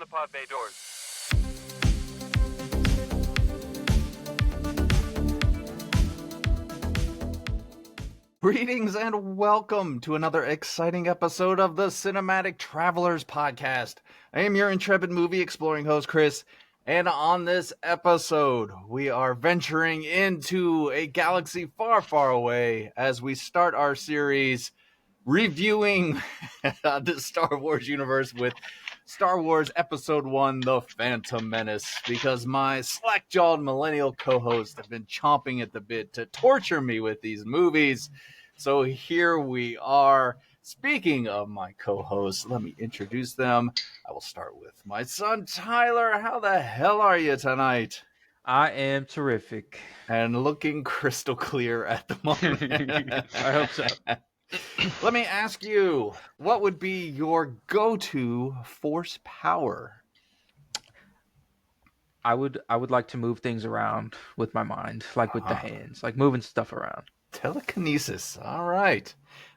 the pod bay doors. Greetings and welcome to another exciting episode of the Cinematic Travelers Podcast. I am your intrepid movie exploring host, Chris, and on this episode, we are venturing into a galaxy far, far away as we start our series reviewing the Star Wars universe with Star Wars Episode 1, The Phantom Menace, because my slack-jawed millennial co-hosts have been chomping at the bit to torture me with these movies. So here we are. Speaking of my co-hosts, let me introduce them. I will start with my son, Tyler. How the hell are you tonight? I am terrific. And looking crystal clear at the moment. I hope so. Let me ask you, what would be your go-to force power? I would like to move things around with my mind, like with the hands, like moving stuff around. Telekinesis. All right.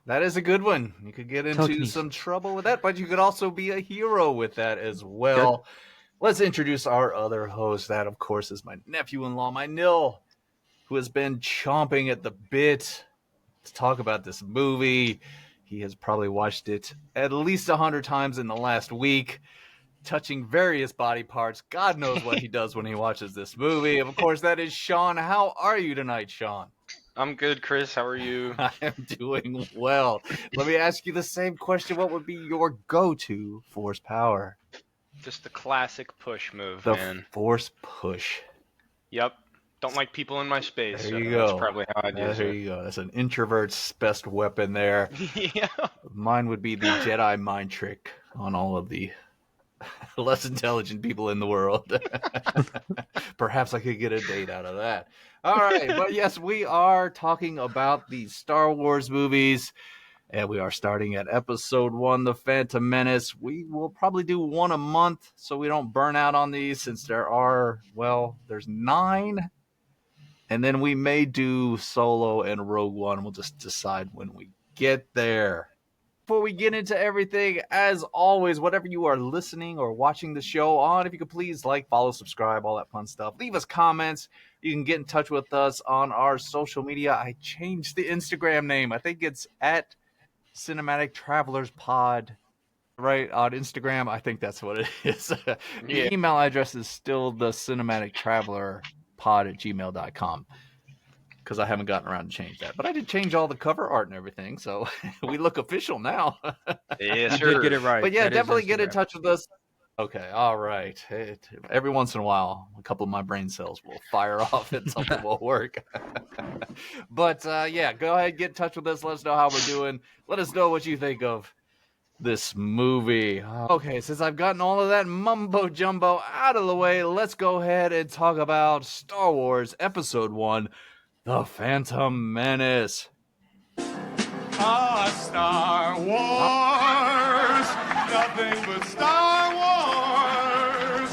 That is a good one. You could get into some trouble with that, but you could also be a hero with that as well. Good. Let's introduce our other host. That, of course, is my nephew-in-law, my Nil, who has been chomping at the bit to talk about this movie. He has probably watched it at least 100 times in the last week, touching various body parts. God knows what he does when he watches this movie. Of course, that is Sean. How are you tonight, Sean? I'm good, Chris. How are you? I am doing well. Let me ask you the same question. What would be your go-to force power? Just the classic push move, man. The force push. Yep. Don't like people in my space. There you go. That's probably how I'd use it. There you go. That's an introvert's best weapon there. Yeah. Mine would be the Jedi mind trick on all of the less intelligent people in the world. Perhaps I could get a date out of that. All right. But yes, we are talking about the Star Wars movies. And we are starting at episode 1, The Phantom Menace. We will probably do one a month so we don't burn out on these, since there's 9. And then we may do Solo and Rogue One. We'll just decide when we get there. Before we get into everything, as always, whatever you are listening or watching the show on, if you could please like, follow, subscribe, all that fun stuff. Leave us comments. You can get in touch with us on our social media. I changed the Instagram name. I think it's at Cinematic Travelers Pod, right, on Instagram. I think that's what it is. The email address is still the Cinematic Traveler Pod at gmail.com, because I haven't gotten around to change that. But I did change all the cover art and everything, so we look official now. Yes, sir. Did get it right. But yeah, that definitely get in touch with us. Okay, all right. Every once in a while, a couple of my brain cells will fire off and something will work. But yeah, go ahead, get in touch with us. Let us know how we're doing. Let us know what you think of this movie. Okay, since I've gotten all of that mumbo jumbo out of the way, let's go ahead and talk about Star Wars Episode 1, The Phantom Menace. Star Wars, nothing but Star Wars.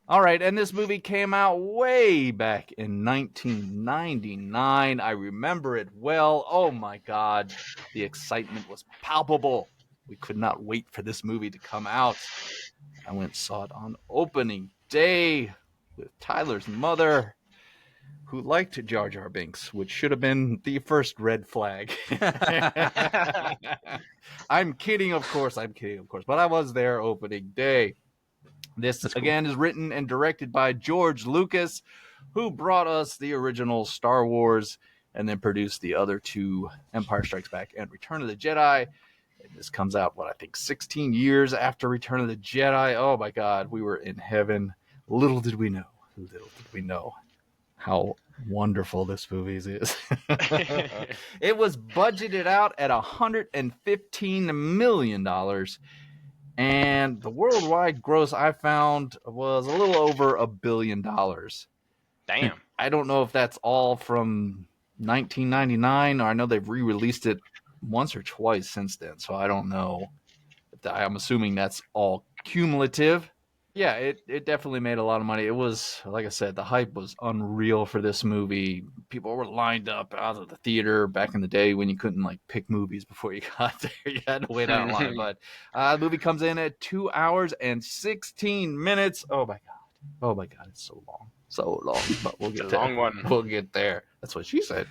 All right, and this movie came out way back in 1999. I remember it well. Oh my God, the excitement was palpable. We could not wait for this movie to come out. I went and saw it on opening day with Tyler's mother, who liked Jar Jar Binks, which should have been the first red flag. I'm kidding, of course. But I was there opening day. This, again, is written and directed by George Lucas, who brought us the original Star Wars and then produced the other 2, Empire Strikes Back and Return of the Jedi. This comes out, 16 years after Return of the Jedi. Oh, my God. We were in heaven. Little did we know how wonderful this movie is. It was budgeted out at $115 million. And the worldwide gross I found was a little over $1 billion. Damn. I don't know if that's all from 1999, or I know they've re-released it once or twice since then, so I don't know. I'm assuming that's all cumulative. Yeah, it definitely made a lot of money. It was, like I said, the hype was unreal for this movie. People were lined up out of the theater back in the day when you couldn't like pick movies before you got there. You had to wait out in line. But the movie comes in at 2 hours and 16 minutes. Oh my god. Oh my god, it's so long. So long. But we'll It's get a there. long one. We'll get there. That's what she said.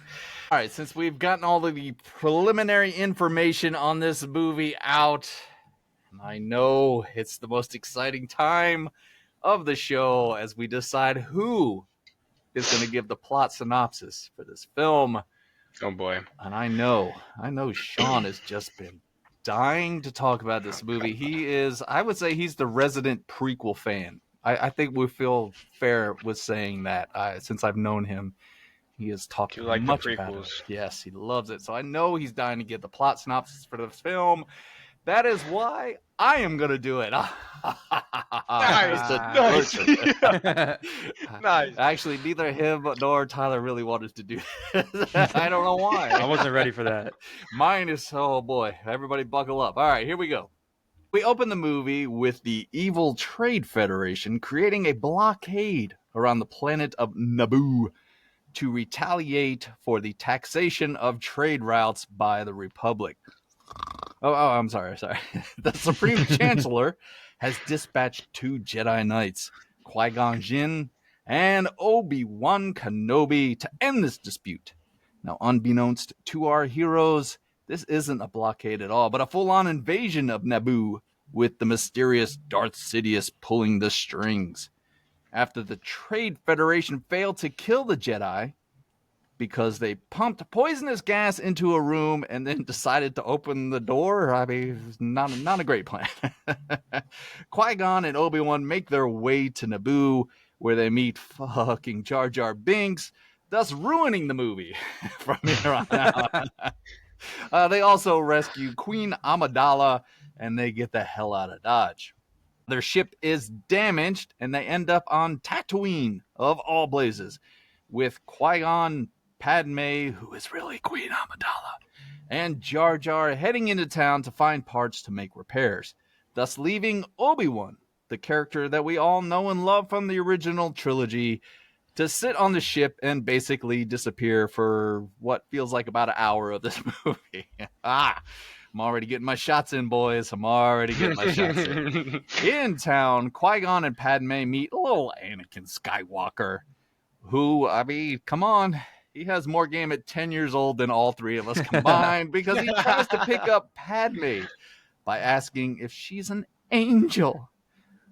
All right, since we've gotten all of the preliminary information on this movie out, I know it's the most exciting time of the show as we decide who is going to give the plot synopsis for this film. Oh boy. And I know Sean has just been dying to talk about this movie. He is, I would say he's the resident prequel fan. I think we feel fair with saying that since I've known him. He has talked Do you like the much about it. prequels? Yes, he loves it. So I know he's dying to get the plot synopsis for this film. That is why I am going to do it. Nice. Nice. Actually, neither him nor Tyler really wanted to do this. I don't know why. I wasn't ready for that. Mine is, oh boy, everybody buckle up. All right, here we go. We open the movie with the evil Trade Federation creating a blockade around the planet of Naboo to retaliate for the taxation of trade routes by the Republic. Oh, I'm sorry. The Supreme Chancellor has dispatched 2 Jedi Knights, Qui-Gon Jinn and Obi-Wan Kenobi, to end this dispute. Now, unbeknownst to our heroes, this isn't a blockade at all, but a full-on invasion of Naboo, with the mysterious Darth Sidious pulling the strings. After the Trade Federation failed to kill the Jedi because they pumped poisonous gas into a room and then decided to open the door, I mean, it's not a great plan. Qui-Gon and Obi-Wan make their way to Naboo, where they meet fucking Jar Jar Binks, thus ruining the movie from here on out. They also rescue Queen Amidala, and they get the hell out of Dodge. Their ship is damaged, and they end up on Tatooine, of all places, with Qui-Gon, Padme, who is really Queen Amidala, and Jar Jar heading into town to find parts to make repairs, thus leaving Obi-Wan, the character that we all know and love from the original trilogy, to sit on the ship and basically disappear for what feels like about an hour of this movie. I'm already getting my shots in, boys. I'm already getting my shots in. In town, Qui-Gon and Padme meet little Anakin Skywalker, who, I mean, come on. He has more game at 10 years old than all 3 of us combined, because he tries to pick up Padme by asking if she's an angel.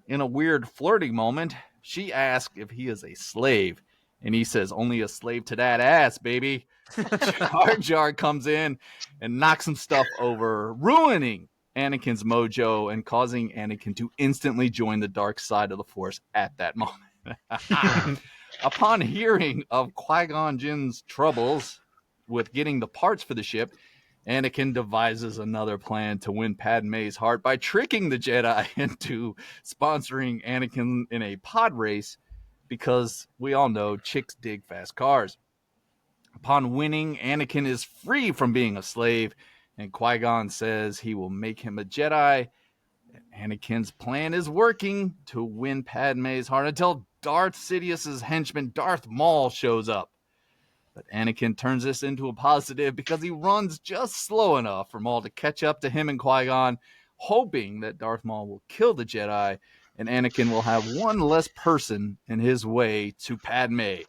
In a weird flirting moment, she asks if he is a slave, and he says, only a slave to that ass, baby. Jar Jar comes in and knocks some stuff over, ruining Anakin's mojo and causing Anakin to instantly join the dark side of the Force at that moment. Upon hearing of Qui-Gon Jinn's troubles with getting the parts for the ship, Anakin devises another plan to win Padme's heart by tricking the Jedi into sponsoring Anakin in a pod race, because we all know chicks dig fast cars. Upon winning, Anakin is free from being a slave, and Qui-Gon says he will make him a Jedi. Anakin's plan is working to win Padme's heart until Darth Sidious's henchman Darth Maul shows up. But Anakin turns this into a positive because he runs just slow enough for Maul to catch up to him and Qui-Gon, hoping that Darth Maul will kill the Jedi, and Anakin will have one less person in his way to Padme.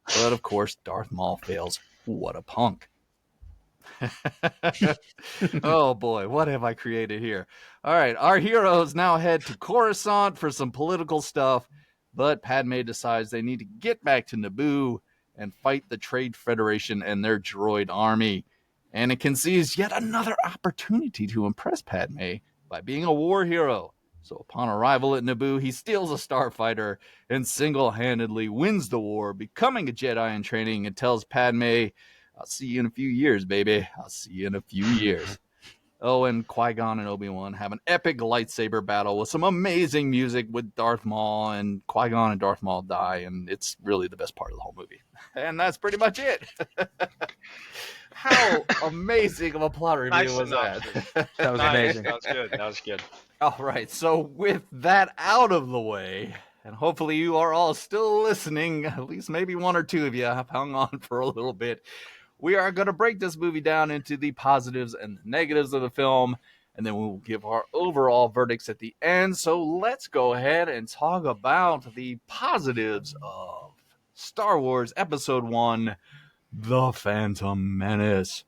But of course, Darth Maul fails. What a punk. Oh boy, what have I created here? All right, our heroes now head to Coruscant for some political stuff, but Padme decides they need to get back to Naboo and fight the Trade Federation and their droid army. Anakin sees yet another opportunity to impress Padme by being a war hero. So upon arrival at Naboo, he steals a starfighter and single-handedly wins the war, becoming a Jedi in training, and tells Padme, I'll see you in a few years, baby. I'll see you in a few years. Oh, and Qui-Gon and Obi-Wan have an epic lightsaber battle with some amazing music with Darth Maul, and Qui-Gon and Darth Maul die, and it's really the best part of the whole movie. And that's pretty much it. How amazing of a plot review was that? That was Nice. amazing. That was good. That was good. All right, so with that out of the way, and hopefully you are all still listening, at least maybe one or two of you have hung on for a little bit, we are going to break this movie down into the positives and the negatives of the film, and then we will give our overall verdicts at the end. So let's go ahead and talk about the positives of Star Wars Episode 1, The Phantom Menace.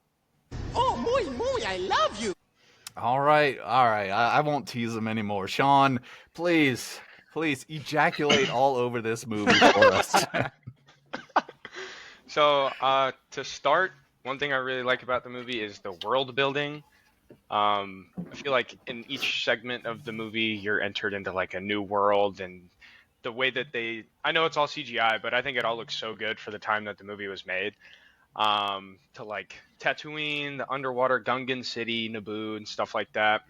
Oh, muy, I love you. All right. I won't tease them anymore. Sean, please ejaculate all over this movie for us. So, to start, one thing I really like about the movie is the world building. I feel like in each segment of the movie, you're entered into like a new world, and the way that I know it's all CGI, but I think it all looks so good for the time that the movie was made. To like Tatooine, the underwater Gungan City, Naboo, and stuff like that.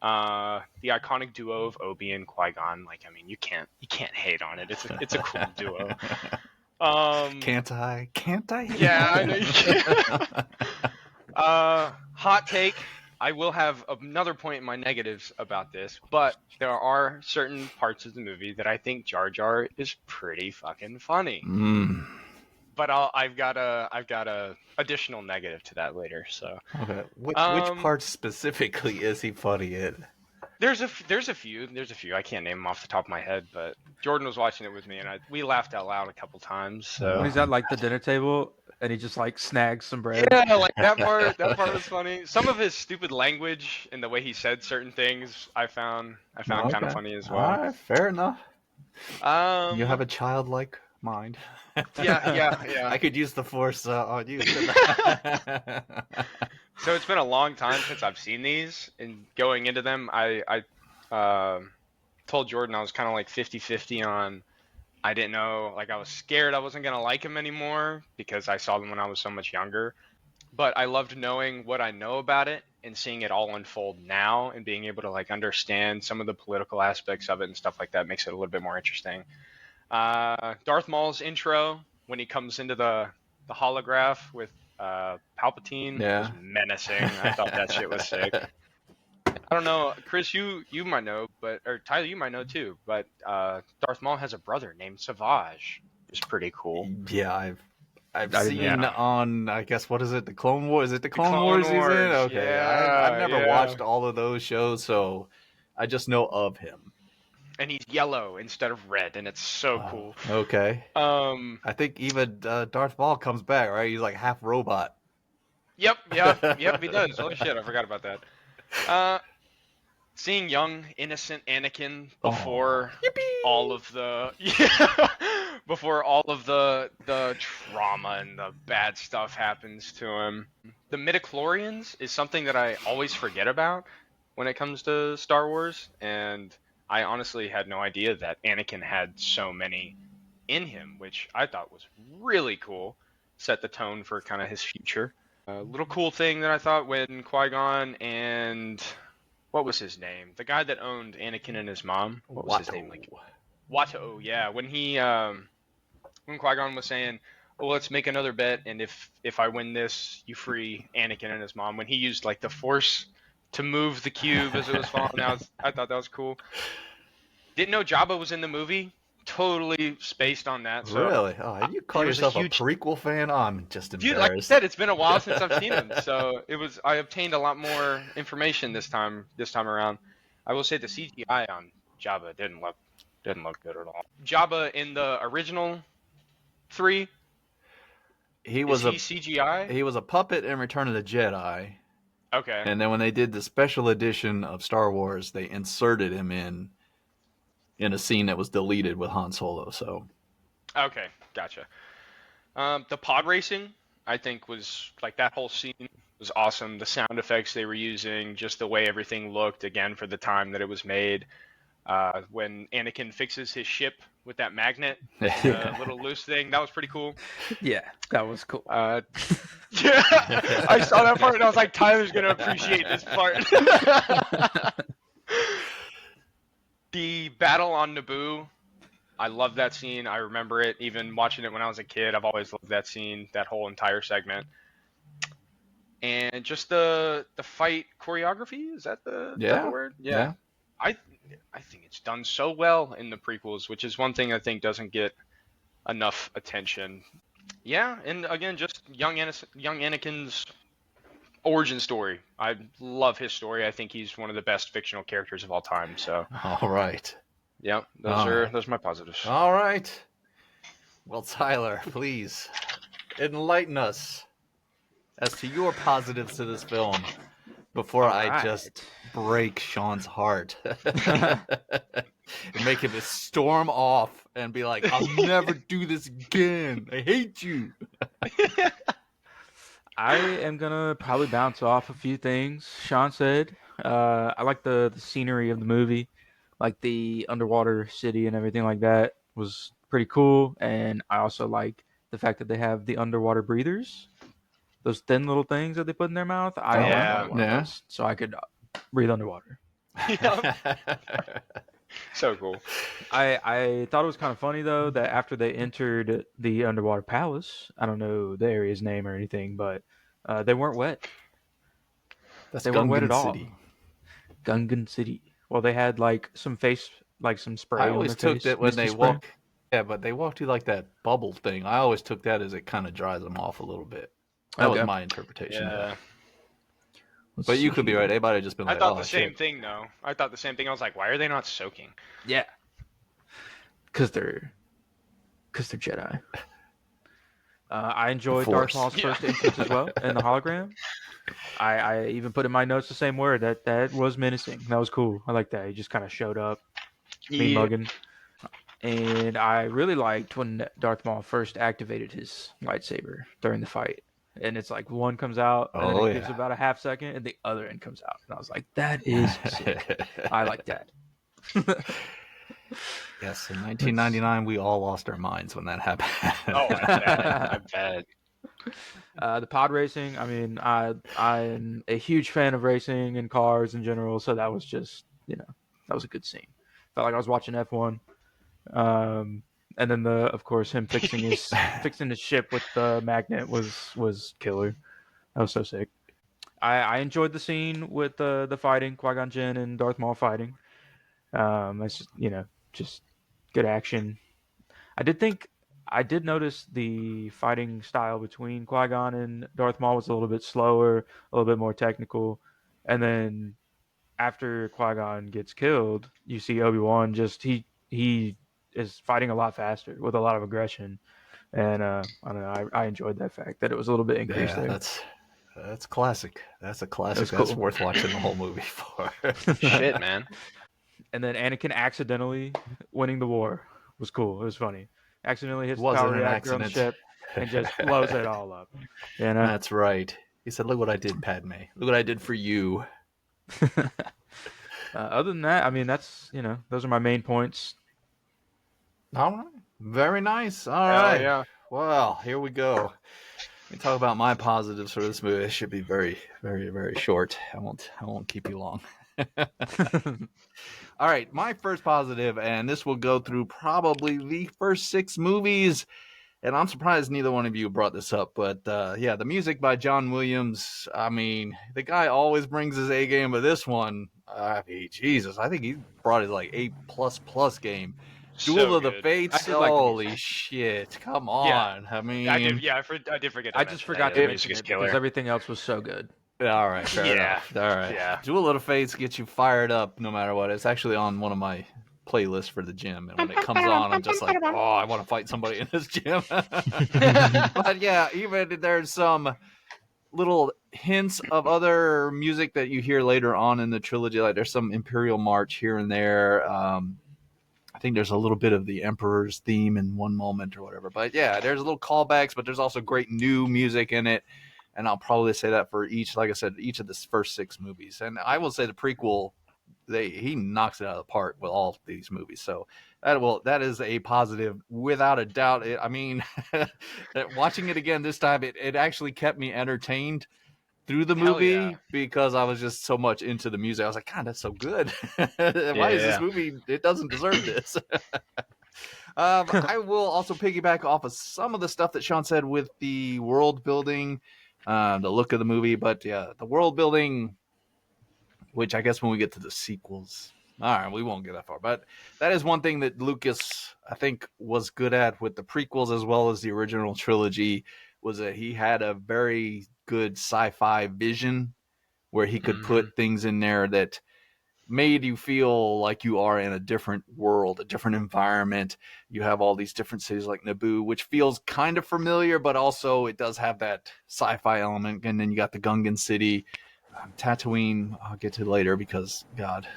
The iconic duo of Obi and Qui-Gon, like, I mean, you can't hate on it. It's a cool duo. Can't I? Yeah, I know you can't. Hot take. I will have another point in my negatives about this, but there are certain parts of the movie that I think Jar Jar is pretty fucking funny. But I've got a additional negative to that later. So Okay, which part specifically is he funny in? there's a few. I can't name them off the top of my head, but Jordan was watching it with me, and we laughed out loud a couple times. So When he's at like the dinner table and he just like snags some bread. yeah, like that part was funny. Some of his stupid language and the way he said certain things, I found kind of funny as well. All right, fair enough. Um, You have a childlike mind. yeah. I could use the Force on you. So it's been a long time since I've seen these, and going into them, I told Jordan I was kind of like 50-50 on. I didn't know, like I was scared I wasn't gonna like him anymore because I saw them when I was so much younger. But I loved knowing what I know about it and seeing it all unfold now and being able to like understand some of the political aspects of it and stuff like that makes it a little bit more interesting. Darth Maul's intro when he comes into the holograph with Palpatine was menacing. I thought that shit was sick. I don't know, Chris, you might know, or Tyler, you might know too, but Darth Maul has a brother named Savage. It's pretty cool. Yeah, I've I seen didn't know. on, I guess, what is it, the Clone Wars? Is it the Clone Clone Wars he's in? Wars, Okay, yeah, I've never yeah. watched all of those shows, so I just know of him. And he's yellow instead of red, and it's so cool. Okay. I think even Darth Maul comes back, right? He's like half robot. Yep, he does. Holy shit, I forgot about that. Seeing young, innocent Anakin before all of the before all of the trauma and the bad stuff happens to him. The midichlorians is something that I always forget about when it comes to Star Wars, and I honestly had no idea that Anakin had so many in him, which I thought was really cool. Set the tone for kind of his future. A little cool thing that I thought when Qui-Gon and what was his name? The guy that owned Anakin and his mom. What was his name? Like Watto. Yeah, when Qui-Gon was saying, "Oh, let's make another bet, and if I win this, you free Anakin and his mom." When he used like the Force to move the cube as it was falling out, I thought that was cool. Didn't know Jabba was in the movie. Totally spaced on that. So Really? Oh, you call he was yourself a huge prequel fan? Oh, I'm just Dude, embarrassed. like I said, it's been a while since I've seen him, so I obtained a lot more information this time around. I will say the CGI on Jabba didn't look good at all. Jabba in the original 3, he was CGI? He was a puppet in Return of the Jedi. Okay. And then when they did the special edition of Star Wars, they inserted him in a scene that was deleted with Han Solo. So Okay, gotcha. The pod racing, I think, was like that whole scene was awesome. The sound effects they were using, just the way everything looked, again, for the time that it was made. When Anakin fixes his ship with that magnet, little loose thing, that was pretty cool. Yeah, that was cool. Yeah, I saw that part and I was like, Tyler's gonna appreciate this part. The battle on Naboo, I love that scene. I remember it, even watching it when I was a kid. I've always loved that scene, that whole entire segment. And just the fight choreography, is that the word? Yeah. I I think it's done so well in the prequels, which is one thing I think doesn't get enough attention. Yeah, and again, just young Anakin's origin story. I love his story. I think he's one of the best fictional characters of all time. So, All right. yeah, All right. those are my positives. All right. Well, Tyler, please enlighten us as to your positives to this film before All I right. just break Sean's heart and make him storm off and be like, I'll never do this again. I hate you. I am gonna probably bounce off a few things Sean said. I like the scenery of the movie, like the underwater city and everything like that was pretty cool. And I also like the fact that they have the underwater breathers, those thin little things that they put in their mouth. I always Yeah. wanted one Yeah. of those, so I could breathe underwater. Yeah, so cool. I thought it was kind of funny though that after they entered the underwater palace, I don't know the area's name or anything, but they weren't wet. That's They weren't wet Gungan at all. City. Gungan City. Well, they had like some spray I on always their took face. that when misty they spray. walk. Yeah, but they walk through like that bubble thing. I always took that as it kind of dries them off a little bit. That was Okay. my interpretation. Of Yeah. it. Let's But you see could be here. right. They might have just been I like, thought oh, the same shit. thing though. I thought the same thing. I was like, why are they not soaking? Yeah, because they're Jedi. I enjoyed Darth Force. Maul's Yeah. first entrance as well in the hologram. I even put in my notes the same word that was menacing. That was cool. I like that. He just kind of showed up, me mugging. And I really liked when Darth Maul first activated his lightsaber during the fight. And it's like one comes out, and then Oh, it gives yeah. about a half second, and the other end comes out. And I was like, that is sick. I like that. Yes, in 1999, we all lost our minds when that happened. Oh, I bet. The pod racing, I mean, I'm a huge fan of racing and cars in general, so that was just, that was a good scene. Felt like I was watching F1. And then of course, him fixing his ship with the magnet was killer. That was so sick. I enjoyed the scene with the fighting, Qui-Gon Jinn and Darth Maul fighting. It's just, just good action. I did notice the fighting style between Qui-Gon and Darth Maul was a little bit slower, a little bit more technical, and then after Qui-Gon gets killed, you see Obi-Wan just he is fighting a lot faster with a lot of aggression, and I don't know, I enjoyed that fact that it was a little bit increased Yeah, there. that's classic. That's a classic. was That's cool. worth watching the whole movie for. Shit, man. And then Anakin accidentally winning the war was cool. It was funny. Accidentally hits the Wasn't power an reactor on the accident. ship and just blows it all up. You know? That's right. He said, "Look what I did, Padme. Look what I did for you." Other than that, I mean, that's those are my main points. All right. Very nice. All Hell right. yeah. Well, here we go. Let me talk about my positives for this movie. It should be very, very, very short. I won't keep you long. All right, my first positive, and this will go through probably the first 6 movies. And I'm surprised neither one of you brought this up, but yeah, the music by John Williams. I mean, the guy always brings his A game, but this one, I mean, Jesus, I think he brought his like A++ game. Duel of the good. Fates. I did like the Holy music. shit! Come on. I mean, I did. Yeah, I did forget. To I just mention forgot that. to Yeah, mention music is it because killer. everything else was so good. all right, fair Yeah. enough. All right, Yeah. Duel of the Fates gets you fired up no matter what. It's actually on one of my playlists for the gym, and when it comes on, I'm just like, oh, I want to fight somebody in this gym. But yeah, even there's some little hints of other music that you hear later on in the trilogy. Like there's some Imperial March here and there. I think there's a little bit of the Emperor's theme in one moment or whatever. But yeah, there's a little callbacks, but there's also great new music in it. And I'll probably say that for each, like I said, each of the first 6 movies. And I will say the prequel, he knocks it out of the park with all these movies. So that is a positive without a doubt. I mean, watching it again this time, it actually kept me entertained through the Hell movie yeah. because I was just so much into the music. I was like, God, that's so good. Why is this Yeah. movie? It doesn't deserve this. I will also piggyback off of some of the stuff that Sean said with the world building, the look of the movie. But yeah, the world building, which I guess when we get to the sequels, All right, we won't get that far, but that is one thing that Lucas, I think, was good at with the prequels as well as the original trilogy, was that he had a very good sci-fi vision where he could Mhm. put things in there that made you feel like you are in a different world, a different environment. You have all these different cities like Naboo, which feels kind of familiar, but also it does have that sci-fi element. And then you got the Gungan city, Tatooine. I'll get to later because God,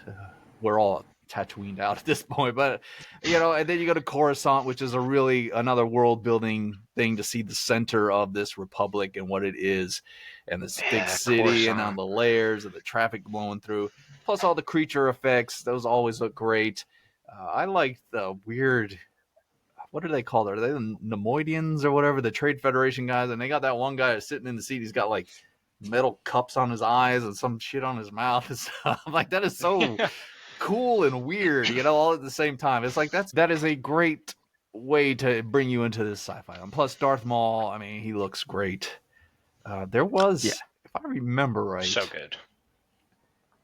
we're all Tatooined out at this point. But and then you go to Coruscant, which is a really another world building thing to see the center of this republic and what it is, and this big Yeah, city and on Coruscant. the layers of the traffic blowing through. Plus all the creature effects; those always look great. I like the weird. What are they called? Are they the Nemoidians or whatever? The Trade Federation guys, and they got that one guy sitting in the seat. He's got like metal cups on his eyes and some shit on his mouth and stuff. Like that is so cool and weird, all at the same time. It's like that is a great way to bring you into this sci-fi. And plus Darth Maul, I mean, he looks great. There Yeah. was, if I remember right, So good.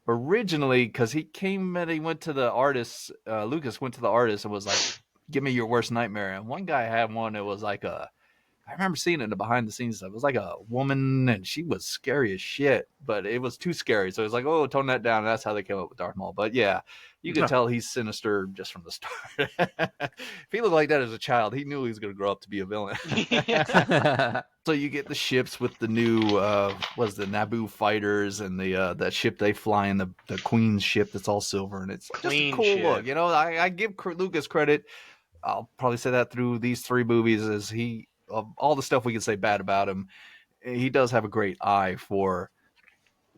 originally, because he came and he went to the artist, Lucas went to the artist and was like, give me your worst nightmare. And one guy had one that was like I remember seeing it in the behind the scenes stuff. It was like a woman and she was scary as shit, but it was too scary. So it was like, oh, tone that down. And that's how they came up with Darth Maul. But yeah, you could tell he's sinister just from the start. If he looked like that as a child, he knew he was going to grow up to be a villain. So you get the ships with the new, was the Naboo fighters and the that ship they fly in, the Queen's ship that's all silver. And it's just a Clean cool ship. look. I give Lucas credit. I'll probably say that through these three movies, as he, of all the stuff we can say bad about him, he does have a great eye for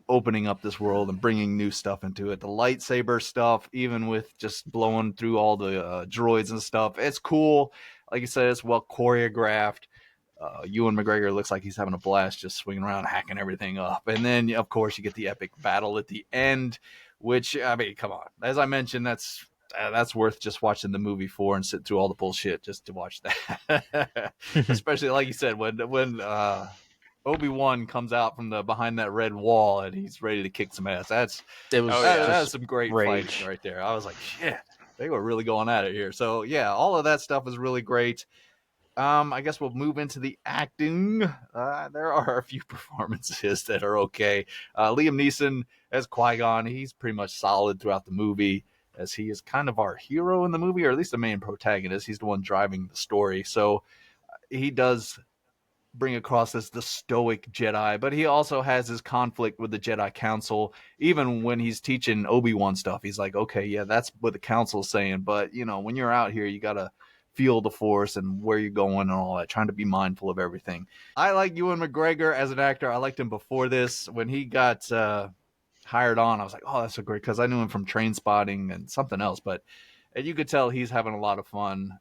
opening up this world and bringing new stuff into it. The lightsaber stuff, even with just blowing through all the droids and stuff, it's cool. Like you said, it's well choreographed. Ewan McGregor looks like he's having a blast just swinging around, hacking everything up. And then, of course, you get the epic battle at the end, which, I mean, come on. As I mentioned, that's worth just watching the movie for and sit through all the bullshit just to watch that. Especially, like you said, when Obi-Wan comes out from the behind that red wall and he's ready to kick some ass. It was Oh, yeah. That's some great rage. fighting right there. I was like, shit, they were really going at it here. So yeah, all of that stuff is really great. I guess we'll move into the acting. There are a few performances that are okay. Liam Neeson as Qui-Gon, he's pretty much solid throughout the movie, as he is kind of our hero in the movie, or at least the main protagonist. He's the one driving the story. So he does bring across as the stoic Jedi, but he also has his conflict with the Jedi Council. Even when he's teaching Obi-Wan stuff, he's like, okay, yeah, that's what the Council's saying, but when you're out here, you gotta feel the Force and where you're going and all that, trying to be mindful of everything. I like Ewan McGregor as an actor. I liked him before this. When he got hired on, I was like, oh, that's so great, because I knew him from Train Spotting and something else, but and you could tell he's having a lot of fun.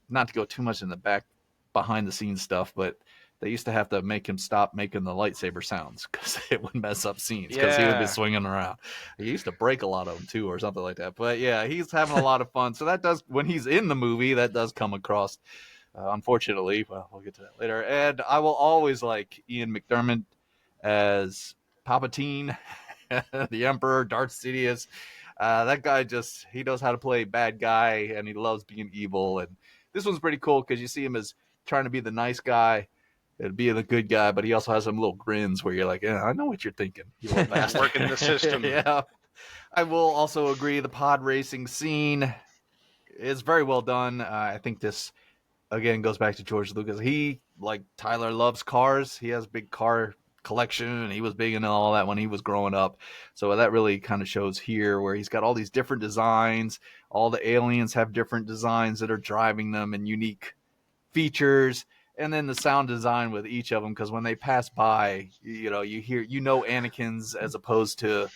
Not to go too much in the back behind the scenes stuff, but they used to have to make him stop making the lightsaber sounds because it would mess up scenes, because he would be Yeah. swinging around. He used to break a lot of them too, or something like that. But yeah, he's having a lot of fun. So that does, when he's in the movie, that does come across. Unfortunately, well, we'll get to that later. And I will always like Ian McDermott as Palpatine, the Emperor, Darth Sidious. That guy he knows how to play bad guy, and he loves being evil. And this one's pretty cool because you see him as trying to be the nice guy and being the good guy, but he also has some little grins where you're like, yeah, I know what you're thinking, you little bastard. Working the system. Yeah. I will also agree the pod racing scene is very well done. I think this, again, goes back to George Lucas. He, like Tyler, loves cars. He has a big car collection, and he was big into all that when he was growing up. So that really kind of shows here, where he's got all these different designs. All the aliens have different designs that are driving them and unique features. And then the sound design with each of them, because when they pass by, you hear, Anakin's as opposed to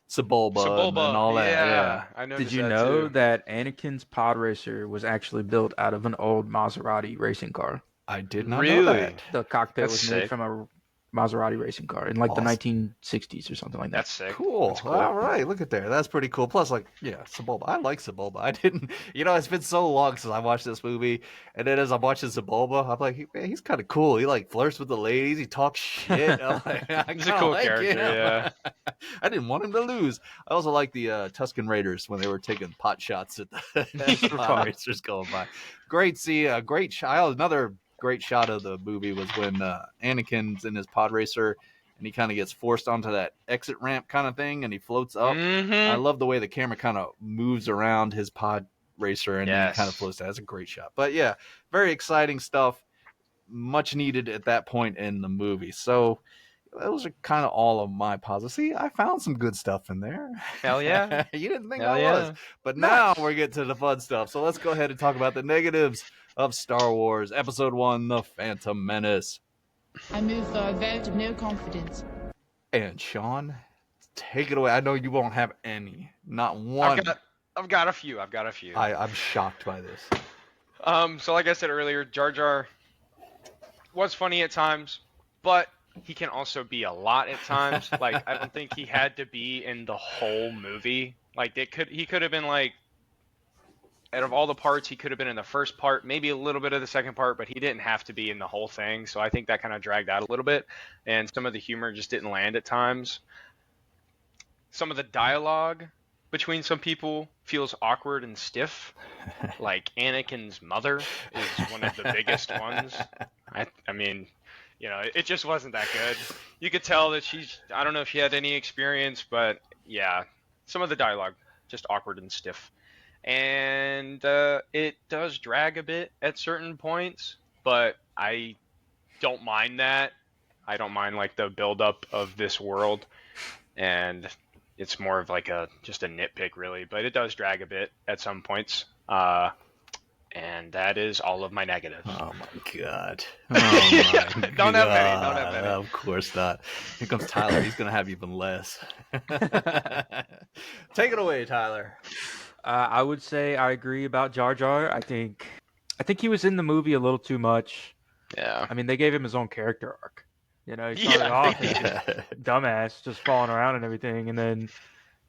Sebulba and all that. Yeah. I noticed Did you that know too. that Anakin's pod racer was actually built out of an old Maserati racing car? I did not know Really? that. The cockpit That's was made sick. from a Maserati racing car in like Awesome. the 1960s or something like that. That's sick. Cool. That's cool. All right, look at there. That's pretty cool. Plus, like, yeah, Sebulba. I like Sebulba. I didn't, it's been so long since I watched this movie, and then as I'm watching Sebulba, I'm like, man, he's kind of cool. He like flirts with the ladies. He talks shit. I'm like, I He's a kinda cool like character, him. yeah. I didn't want him to lose. I also like the Tuscan Raiders when they were taking pot shots at the That's for pod fun. racers going by. Great great shot. Another great shot of the movie was when Anakin's in his pod racer and he kind of gets forced onto that exit ramp kind of thing and he floats up. Mm-hmm. I love the way the camera kind of moves around his pod racer and then he kind of Yes. floats down. That's a great shot. But yeah, very exciting stuff. Much needed at that point in the movie. So those are kind of all of my positives. See, I found some good stuff in there. Hell yeah. You didn't think Hell I yeah. was. But now we're getting to the fun stuff. So let's go ahead and talk about the negatives of Star Wars Episode 1, The Phantom Menace. I move for a vote of no confidence. And Sean, take it away. I know you won't have any. Not one. I've got a few. I'm shocked by this. So like I said earlier, Jar Jar was funny at times, but he can also be a lot at times. Like, I don't think he had to be in the whole movie. Like, he could have been like, out of all the parts, he could have been in the first part, maybe a little bit of the second part, but he didn't have to be in the whole thing. So I think that kind of dragged out a little bit, and some of the humor just didn't land at times. Some of the dialogue between some people feels awkward and stiff. Like Anakin's mother is one of the biggest ones. I mean, it just wasn't that good. You could tell that I don't know if she had any experience, but yeah, some of the dialogue just awkward and stiff. And it does drag a bit at certain points, but I don't mind that. I don't mind like the buildup of this world, and it's more of like just a nitpick really, but it does drag a bit at some points. And that is all of my negatives. Oh my god. Oh my Don't god. have many. Of course not. Here comes Tyler. He's going to have even less. Take it away, Tyler. I would say I agree about Jar Jar. I think he was in the movie a little too much. Yeah. I mean, they gave him his own character arc. He started off as just dumbass, just falling around and everything, and then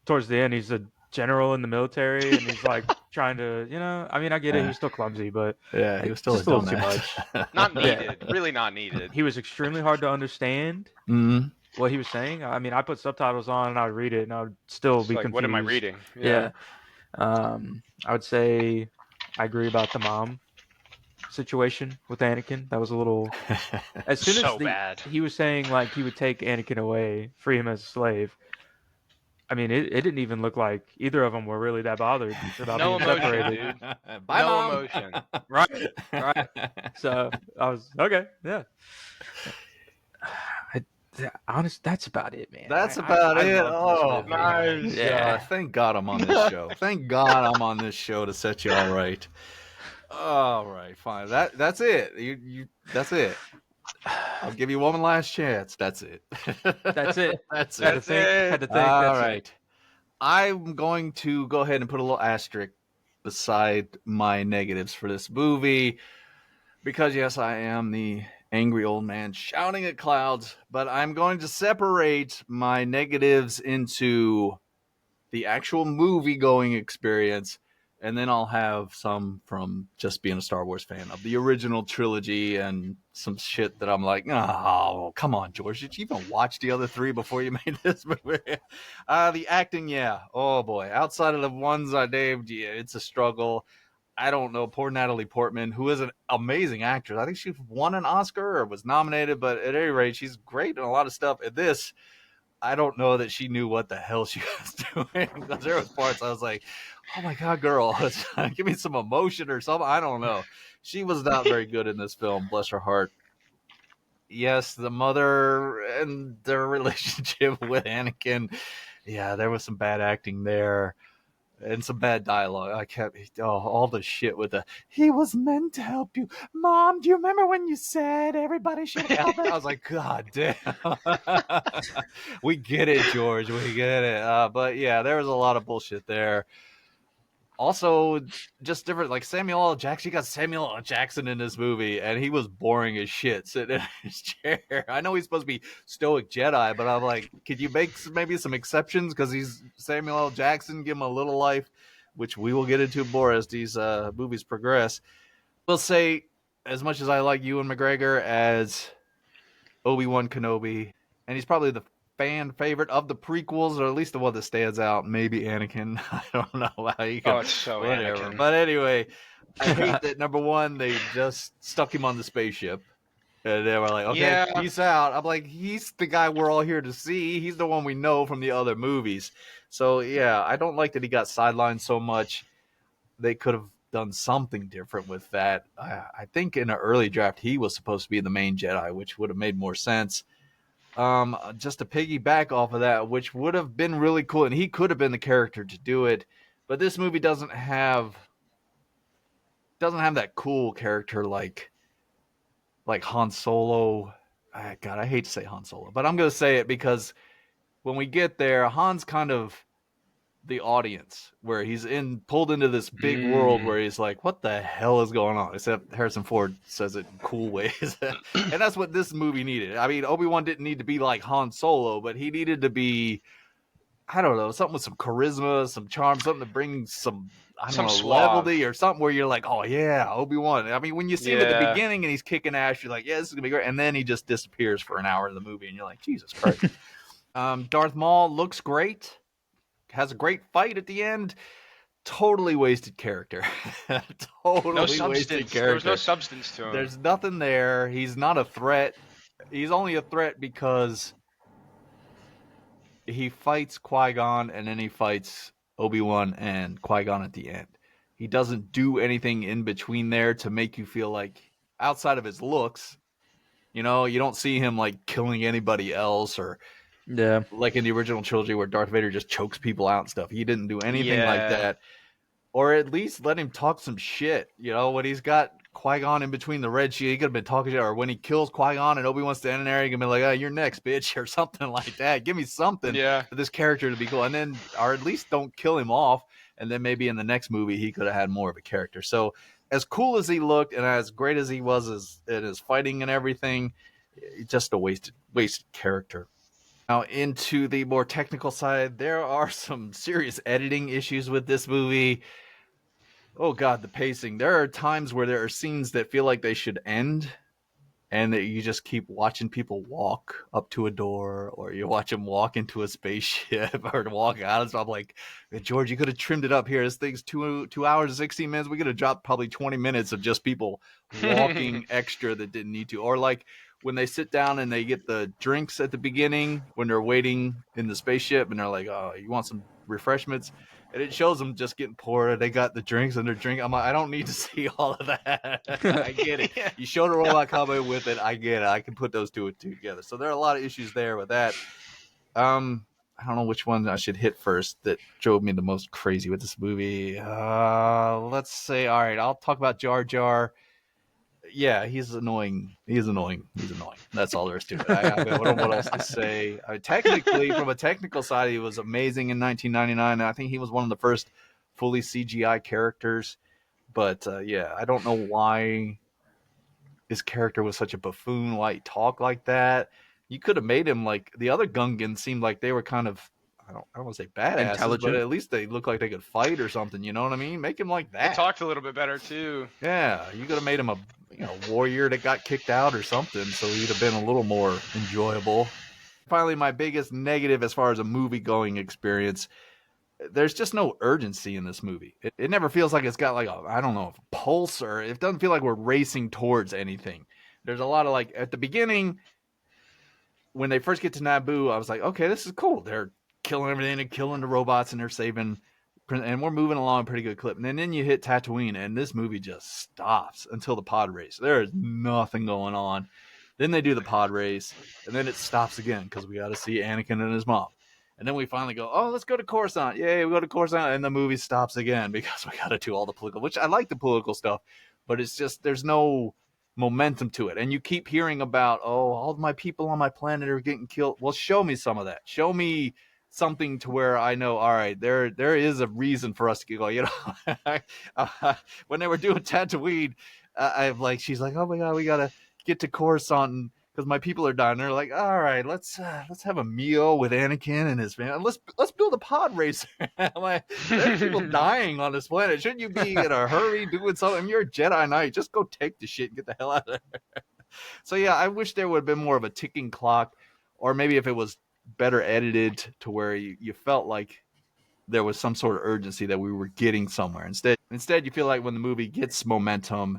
towards the end, he's a general in the military, and he's like trying to, I mean, I get it, he was still clumsy, but Yeah, he was still just a little too much. Not needed. Really not needed. He was extremely hard to understand Mm-hmm. what he was saying. I mean, I put subtitles on and I would read it, and I would still It's be like, confused. what am I reading? Yeah. I would say I agree about the mom situation with Anakin. That was a little. As soon So as bad. he was saying like he would take Anakin away, free him as a slave. I mean, it didn't even look like either of them were really that bothered about No being emotion, separated. dude. Bye, No Mom. emotion. Right. So I was okay. Yeah. Honest, that's about it, man. That's I about it. love this movie. nice. Yeah. Thank God I'm on this show. Thank God I'm on this show to set you all right. All right, fine. That's it. That's it. I'll give you one last chance. That's it. That's it. That's Had to it. think. Had to think. All That's right. it. I'm going to go ahead and put a little asterisk beside my negatives for this movie because, yes, I am the angry old man shouting at clouds, but I'm going to separate my negatives into the actual movie-going experience, and then I'll have some from just being a Star Wars fan of the original trilogy and some shit that I'm like, oh, come on, George. Did you even watch the other three before you made this movie? The acting, yeah. Oh, boy. Outside of the ones I named, yeah, it's a struggle. I don't know. Poor Natalie Portman, who is an amazing actress. I think she won an Oscar or was nominated, but at any rate, she's great in a lot of stuff. At this, I don't know that she knew what the hell she was doing because there was parts I was like, oh my God, girl, give me some emotion or something. I don't know. She was not very good in this film, bless her heart. Yes, the mother and their relationship with Anakin. Yeah, there was some bad acting there and some bad dialogue. All the shit with he was meant to help you. Mom, do you remember when you said everybody should help him? I was like, God damn. We get it, George. We get it. But yeah, there was a lot of bullshit there. Also, just different. Like Samuel L. Jackson, you got Samuel L. Jackson in this movie, and he was boring as shit sitting in his chair. I know he's supposed to be stoic Jedi, but I'm like, could you make maybe some exceptions because he's Samuel L. Jackson? Give him a little life, which we will get into more as these movies progress. We'll say, as much as I like Ewan McGregor as Obi-Wan Kenobi, and he's probably the fan favorite of the prequels, or at least the one that stands out. Maybe Anakin. I don't know how you can. Oh, it's so Whatever. Anakin. But anyway, I hate that number one, they just stuck him on the spaceship. And they were like, okay, Yeah. peace out. I'm like, he's the guy we're all here to see. He's the one we know from the other movies. So, yeah, I don't like that he got sidelined so much. They could have done something different with that. I think in an early draft, he was supposed to be the main Jedi, which would have made more sense. Just to piggyback off of that, which would have been really cool, and he could have been the character to do it, but this movie doesn't have that cool character like Han Solo. God, I hate to say Han Solo, but I'm gonna say it because when we get there, Han's kind of the audience, where he's pulled into this big world where he's like, what the hell is going on? Except Harrison Ford says it in cool ways. And that's what this movie needed. I mean, Obi-Wan didn't need to be like Han Solo, but he needed to be, I don't know, something with some charisma, some charm, something to bring some, I don't know, suave. levity or something where you're like, oh yeah, Obi-Wan. I mean, when you see him at the Yeah. beginning and he's kicking ass, you're like, yeah, this is gonna be great. And then he just disappears for an hour in the movie and you're like, Jesus Christ. Darth Maul looks great. Has a great fight at the end. Totally wasted character. Totally No wasted substance. character. There was no substance to him. There's nothing there. He's not a threat. He's only a threat because he fights Qui-Gon and then he fights Obi-Wan and Qui-Gon at the end. He doesn't do anything in between there to make you feel like, outside of his looks, you don't see him like killing anybody else or Yeah. like in the original trilogy where Darth Vader just chokes people out and stuff. He didn't do anything like Yeah. that. Or at least let him talk some shit. When he's got Qui-Gon in between the red shield, he could have been talking shit. Or when he kills Qui-Gon and Obi-Wan's standing there, he can be like, oh, you're next, bitch, or something like that. Give me something for this character to be cool. And then, or at least don't kill him off. And then maybe in the next movie, he could have had more of a character. So as cool as he looked and as great as he was in his fighting and everything, just a wasted character. Now, into the more technical side, there are some serious editing issues with this movie. Oh, God, the pacing. There are times where there are scenes that feel like they should end, and that you just keep watching people walk up to a door, or you watch them walk into a spaceship, or walk out. So I'm like, George, you could have trimmed it up here. This thing's 2 hours and 16 minutes. We could have dropped probably 20 minutes of just people walking extra that didn't need to. Or like, when they sit down and they get the drinks at the beginning when they're waiting in the spaceship and they're like, oh, you want some refreshments? And it shows them just getting poured. They got the drinks and they're drinking. I'm like, I don't need to see all of that. I get it. You showed a robot coming with it. I get it. I can put those two together. So there are a lot of issues there with that. I don't know which one I should hit first that drove me the most crazy with this movie. Let's say, all right, I'll talk about Jar Jar. Yeah, he's annoying. He's annoying. That's all there is to it. I don't know what else to say. Technically, from a technical side, he was amazing in 1999. I think he was one of the first fully CGI characters. But yeah, I don't know why his character was such a buffoon, like talk like that. You could have made him like the other Gungans seemed like they were kind of, I don't want to say badasses, Intelligent. but at least they look like they could fight or something. You know what I mean? Make him like They that. talked a little bit better too. Yeah, you could have made him a warrior that got kicked out or something, so he'd have been a little more enjoyable. Finally, my biggest negative as far as a movie-going experience, there's just no urgency in this movie. It never feels like it's got like a pulse, or it doesn't feel like we're racing towards anything. There's a lot of like, at the beginning, when they first get to Naboo, I was like, okay, this is cool. They're killing everything and killing the robots and they're saving, and we're moving along a pretty good clip. And then you hit Tatooine and this movie just stops until the pod race. There is nothing going on. Then they do the pod race and then it stops again because we got to see Anakin and his mom. And then we finally go, oh, let's go to Coruscant. Yay, we go to Coruscant. And the movie stops again because we got to do all the political, which I like the political stuff, but it's just, there's no momentum to it. And you keep hearing about, oh, all of my people on my planet are getting killed. Well, show me some of that. Show me something to where I know, all right, there is a reason for us to go. You know, when they were doing Tatooine, I'm like, she's like, oh my god, we gotta get to Coruscant because my people are dying. They're like, all right, let's have a meal with Anakin and his family. Let's build a pod racer. I'm like, there's people dying on this planet. Shouldn't you be in a hurry doing something? You're a Jedi Knight. Just go take the shit and get the hell out of there. So yeah, I wish there would have been more of a ticking clock, or maybe if it was better edited to where you felt like there was some sort of urgency that we were getting somewhere. Instead, you feel like when the movie gets momentum,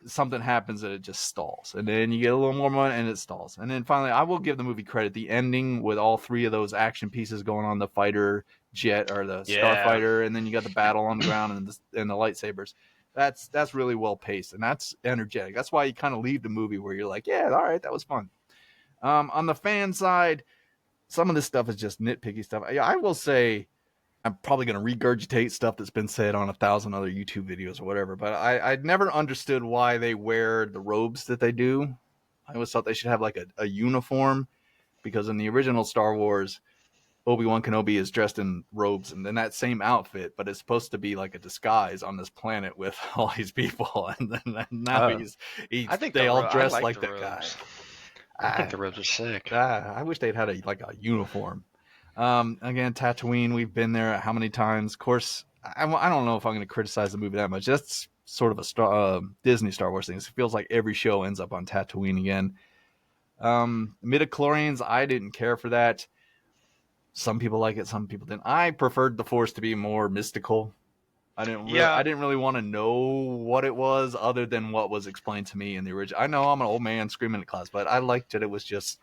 something happens and it just stalls, and then you get a little more money and it stalls, and then finally, I will give the movie credit. The ending with all three of those action pieces going on, the fighter jet or the starfighter, and then you got the battle on the ground and the lightsabers. That's really well paced and that's energetic. That's why you kind of leave the movie where you're like, yeah, all right, that was fun. On the fan side, some of this stuff is just nitpicky stuff. I will say I'm probably going to regurgitate stuff that's been said on 1,000 other YouTube videos or whatever, but I never understood why they wear the robes that they do. I always thought they should have like a uniform, because in the original Star Wars, Obi-Wan Kenobi is dressed in robes and in that same outfit, but it's supposed to be like a disguise on this planet with all these people, and then now I think they all dress like the that guy. I think the robes are sick. I wish they'd had a uniform. Again, Tatooine, we've been there how many times? Of course, I don't know if I'm going to criticize the movie that much. That's sort of a Disney Star Wars thing. It feels like every show ends up on Tatooine again. Midichlorians, I didn't care for that. Some people like it, some people didn't. I preferred the Force to be more mystical. I didn't really want to know what it was other than what was explained to me in the original. I know I'm an old man screaming at class, but I liked that it was just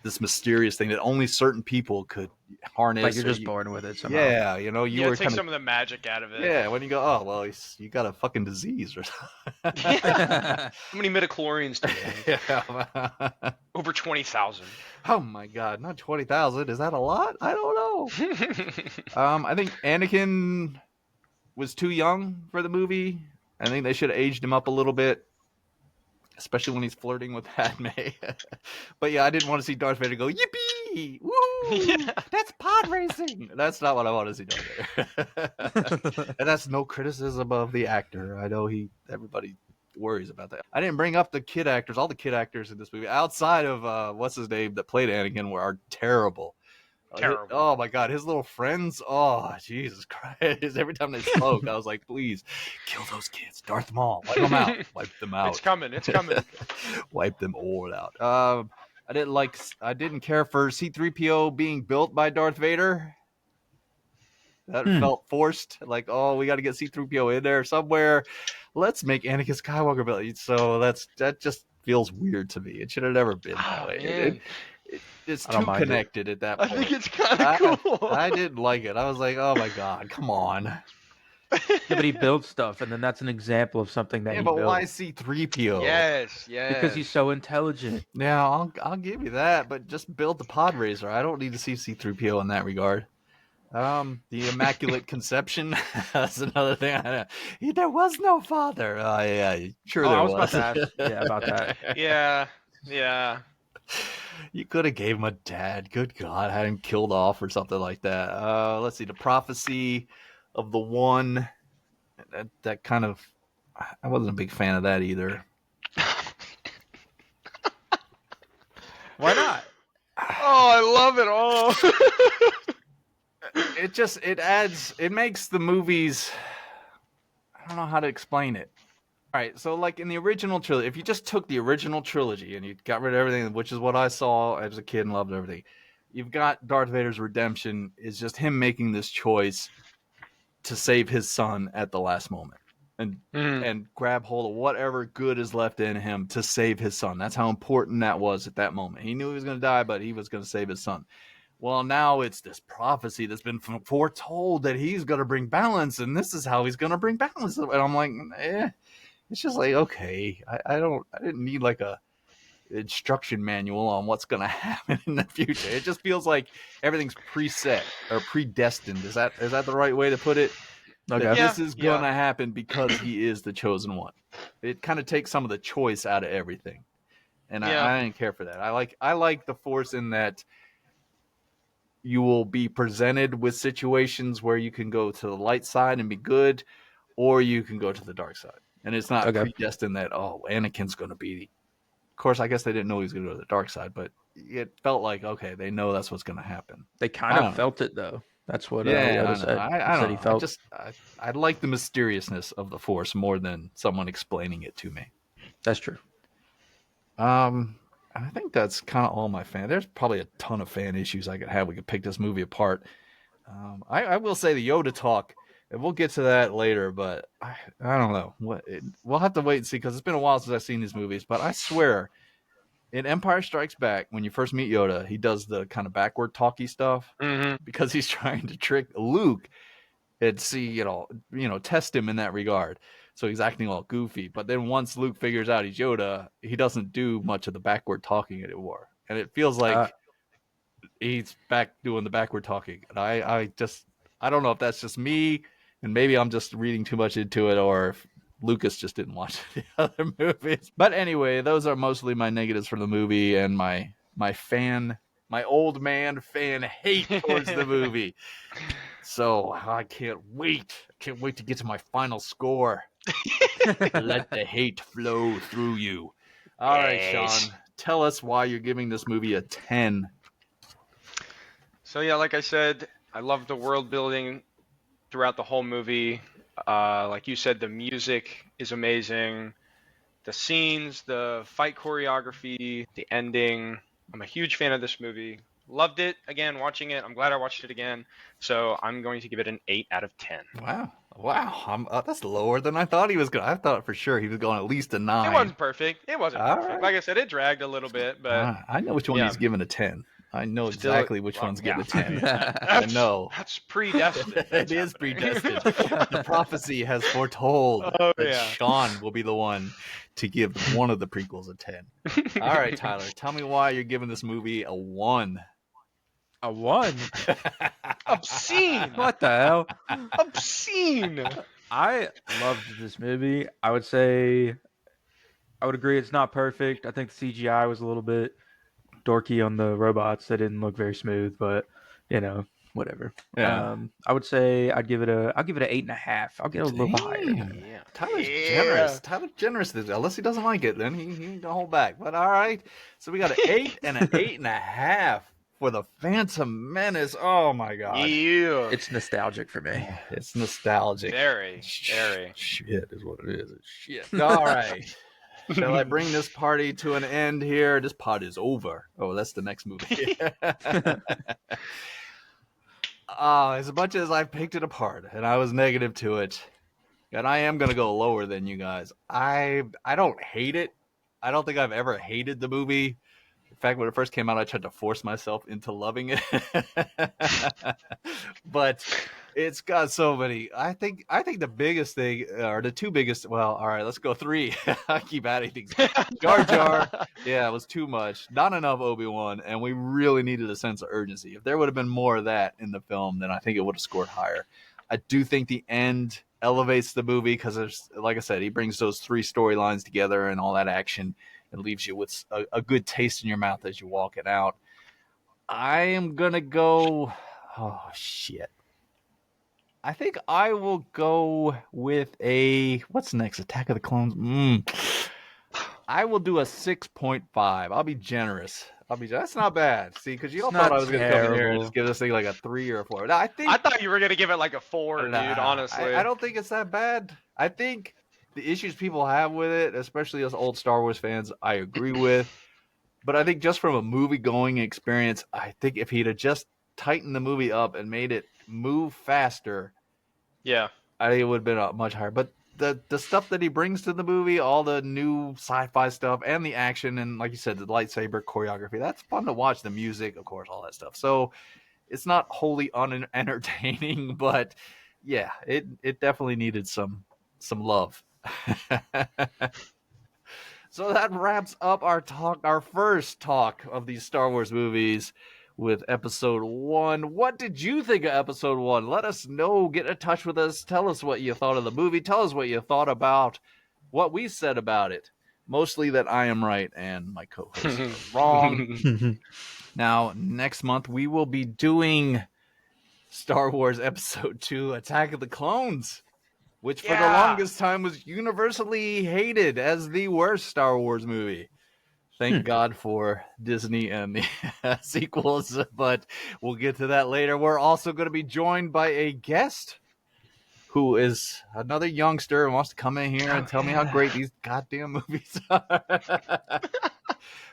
this mysterious thing that only certain people could harness. Like you're just born with it somehow. Yeah, you were take some of the magic out of it. Yeah, when you go, oh well, you got a fucking disease or something. How many midichlorians do you have? Yeah. Over 20,000. Oh my god, not 20,000. Is that a lot? I don't know. I think Anakin was too young for the movie. I think they should have aged him up a little bit, especially when he's flirting with Padme. But yeah, I didn't want to see Darth Vader go, yippee! Woo! Yeah. That's pod racing! That's not what I want to see Darth Vader. And that's no criticism of the actor. I know everybody worries about that. I didn't bring up the kid actors. All the kid actors in this movie, outside of what's his name that played Anakin, are terrible. Terrible. Oh my god, his little friends. Oh Jesus Christ! Every time they spoke, I was like, "Please, kill those kids. Darth them all. Wipe them out. Wipe them out. It's coming. It's coming. Wipe them all out." I didn't care for C-3PO being built by Darth Vader. That felt forced. Like, oh, we got to get C-3PO in there somewhere. Let's make Anakin Skywalker build it. So that just feels weird to me. It should have never been that way. It's too connected at that point. I think it's kind of cool. I didn't like it. I was like, oh my god, come on. Yeah, but he builds stuff, and then that's an example of something that he but built. why C-3PO? Yes. Because he's so intelligent. Yeah, I'll give you that, but just build the pod racer. I don't need to see C-3PO in that regard. The Immaculate Conception. That's another thing. There was no father. Yeah, sure there was. I was about to ask. Yeah, about that. Yeah. You could have gave him a dad. Good God, had him killed off or something like that. Let's see, the prophecy of the one. That kind of, I wasn't a big fan of that either. Why not? Oh, I love it all. It makes the movies, I don't know how to explain it. All right, so like in the original trilogy, if you just took the original trilogy and you got rid of everything, which is what I saw as a kid and loved everything, you've got Darth Vader's redemption is just him making this choice to save his son at the last moment and grab hold of whatever good is left in him to save his son. That's how important that was at that moment. He knew he was going to die, but he was going to save his son. Well, now it's this prophecy that's been foretold that he's going to bring balance, and this is how he's going to bring balance. And I'm like, it's just like, okay, I didn't need like a instruction manual on what's going to happen in the future. It just feels like everything's preset or predestined. Is that the right way to put it? Okay. This is going to happen because he is the chosen one. It kind of takes some of the choice out of everything. And I didn't care for that. I like the Force in that you will be presented with situations where you can go to the light side and be good, or you can go to the dark side. And it's not Okay. predestined that, oh, Anakin's going to be. Of course, I guess they didn't know he was going to go to the dark side, but it felt like, okay, they know that's what's going to happen. They kind I of don't know. felt it though. That's what Yeah, Yoda I know. said. I Said don't he know. felt. I like the mysteriousness of the Force more than someone explaining it to me. That's true. I think that's kind of all my fan. There's probably a ton of fan issues I could have. We could pick this movie apart. I will say the Yoda talk, and we'll get to that later. But I don't know. We'll have to wait and see because it's been a while since I've seen these movies. But I swear, in Empire Strikes Back, when you first meet Yoda, he does the kind of backward talky stuff because he's trying to trick Luke and see, test him in that regard. So he's acting all goofy. But then once Luke figures out he's Yoda, he doesn't do much of the backward talking anymore. And it feels like he's back doing the backward talking. And I don't know if that's just me, and maybe I'm just reading too much into it, or if Lucas just didn't watch the other movies. But anyway, those are mostly my negatives for the movie and my old man fan hate towards the movie. So I can't wait. I can't wait to get to my final score. Let the hate flow through you. All right, Sean, tell us why you're giving this movie a 10. So yeah, like I said, I love the world building throughout the whole movie. Like you said, the music is amazing. The scenes, the fight choreography, the ending. I'm a huge fan of this movie. Loved it again watching it. I'm glad I watched it again. So I'm going to give it an 8 out of 10. Wow. That's lower than I thought he was going. I thought for sure he was going at least a 9. It wasn't perfect. All perfect. Right. Like I said, it dragged a little bit, but I know which one he's giving a 10. I know exactly which one's getting a 10. I know. That's predestined. It is predestined. The prophecy has foretold that Sean will be the one to give one of the prequels a 10. All right, Tyler, tell me why you're giving this movie a 1. A 1? Obscene. What the hell? Obscene. I loved this movie. I would say, I would agree it's not perfect. I think the CGI was a little bit dorky on the robots. They didn't look very smooth, but whatever. Yeah. I would say I'll give it an 8.5. I'll get a little higher. Yeah. Tyler's generous. Tyler's generous. Unless he doesn't like it, then he ain't gonna hold back. But all right. So we got an 8 and an 8.5 for the Phantom Menace. Oh my god. Yeah. It's nostalgic for me. It's nostalgic. Very. Shit is what it is. It's shit. All right. Shall I bring this party to an end here? This pod is over. Oh, that's the next movie. As much as I picked it apart and I was negative to it, and I am going to go lower than you guys. I don't hate it. I don't think I've ever hated the movie. In fact, when it first came out, I tried to force myself into loving it. But it's got so many. I think the biggest thing, or the two biggest. Well, all right, let's go 3. I keep adding things. Jar Jar, yeah, it was too much. Not enough Obi-Wan, and we really needed a sense of urgency. If there would have been more of that in the film, then I think it would have scored higher. I do think the end elevates the movie because, like I said, he brings those 3 storylines together and all that action. It leaves you with a good taste in your mouth as you walk it out. I am going to go... Oh, shit. I think I will go with a... What's next? Attack of the Clones? I will do a 6.5. I'll be generous. That's not bad. See, because you all thought I was going to come in here and just give this thing like a 3 or a 4. No, I thought you were going to give it like a 4, dude, honestly. I don't think it's that bad. I think the issues people have with it, especially us old Star Wars fans, I agree with. But I think just from a movie-going experience, I think if he'd have just tightened the movie up and made it move faster, I think it would have been much higher. But the stuff that he brings to the movie, all the new sci-fi stuff and the action and, like you said, the lightsaber choreography, that's fun to watch. The music, of course, all that stuff. So it's not wholly unentertaining, but yeah, it definitely needed some love. So that wraps up our first talk of these Star Wars movies with episode 1. What did you think of episode 1? Let us know. Get in touch with us. Tell us what you thought of the movie. Tell us what you thought about what we said about it. mostly that I am right and my co-hosts are wrong. Now, next month we will be doing Star Wars Episode 2, Attack of the Clones, which for the longest time was universally hated as the worst Star Wars movie. Thank God for Disney and the sequels, but we'll get to that later. We're also going to be joined by a guest who is another youngster and wants to come in here and tell me how great these goddamn movies are.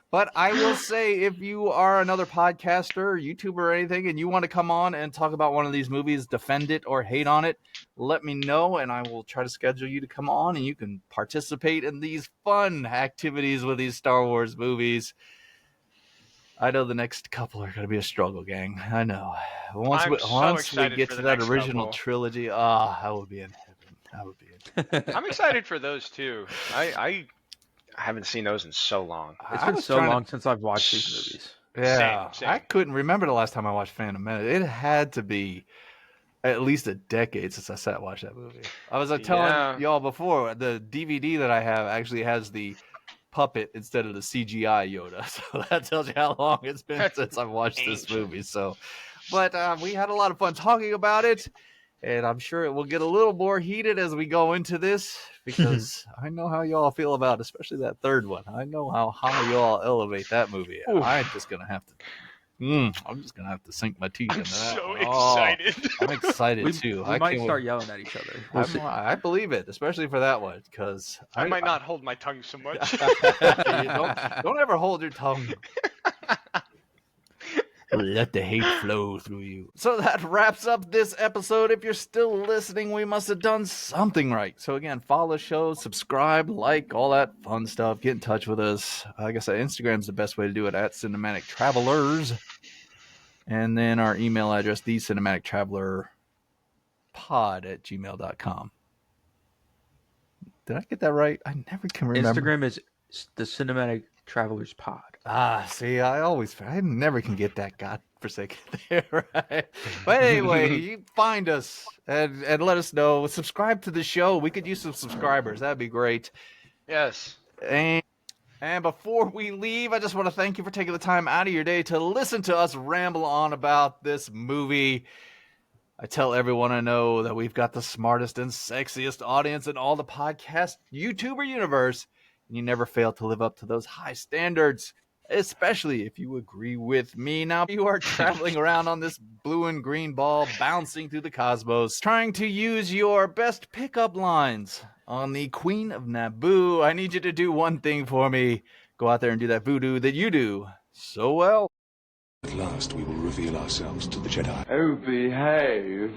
But I will say, if you are another podcaster, YouTuber, or anything, and you want to come on and talk about one of these movies, defend it or hate on it, let me know, and I will try to schedule you to come on, and you can participate in these fun activities with these Star Wars movies. I know the next couple are going to be a struggle, gang. I know. Once we get to that original trilogy, I will be in heaven. I'm excited for those too. I haven't seen those in so long. It's been so long since I've watched these movies. Yeah, Same. I couldn't remember the last time I watched Phantom Menace. It had to be at least a decade since I sat and watched that movie. I was telling y'all before, the DVD that I have actually has the puppet instead of the CGI Yoda, so that tells you how long it's been since I've watched this movie. So, but we had a lot of fun talking about it, and I'm sure it will get a little more heated as we go into this, because I know how y'all feel about it, especially that third one. I know how high y'all elevate that movie. I'm just gonna have to sink my teeth into that. So excited. I'm excited too. We might start yelling at each other. I believe it, especially for that one, because I might not hold my tongue so much. don't ever hold your tongue. Let the hate flow through you. So that wraps up this episode. If you're still listening, we must have done something right. So again, follow the show, subscribe, like, all that fun stuff. Get in touch with us. Like I said, Instagram's the best way to do it, at Cinematic Travelers. And then our email address, thecinematictravelerpod@gmail.com. Did I get that right? I never can remember. Instagram is the Cinematic Travelers Pod. See, I never can get that godforsaken there, right? But anyway, you find us and let us know. Subscribe to the show. We could use some subscribers. That'd be great. Yes. And before we leave, I just want to thank you for taking the time out of your day to listen to us ramble on about this movie. I tell everyone I know that we've got the smartest and sexiest audience in all the podcast YouTuber universe, and you never fail to live up to those high standards, especially if you agree with me. Now, you are traveling around on this blue and green ball, bouncing through the cosmos, trying to use your best pickup lines on the Queen of Naboo. I need you to do one thing for me. Go out there and do that voodoo that you do so well. At last we will reveal ourselves to the Jedi. Oh, behave.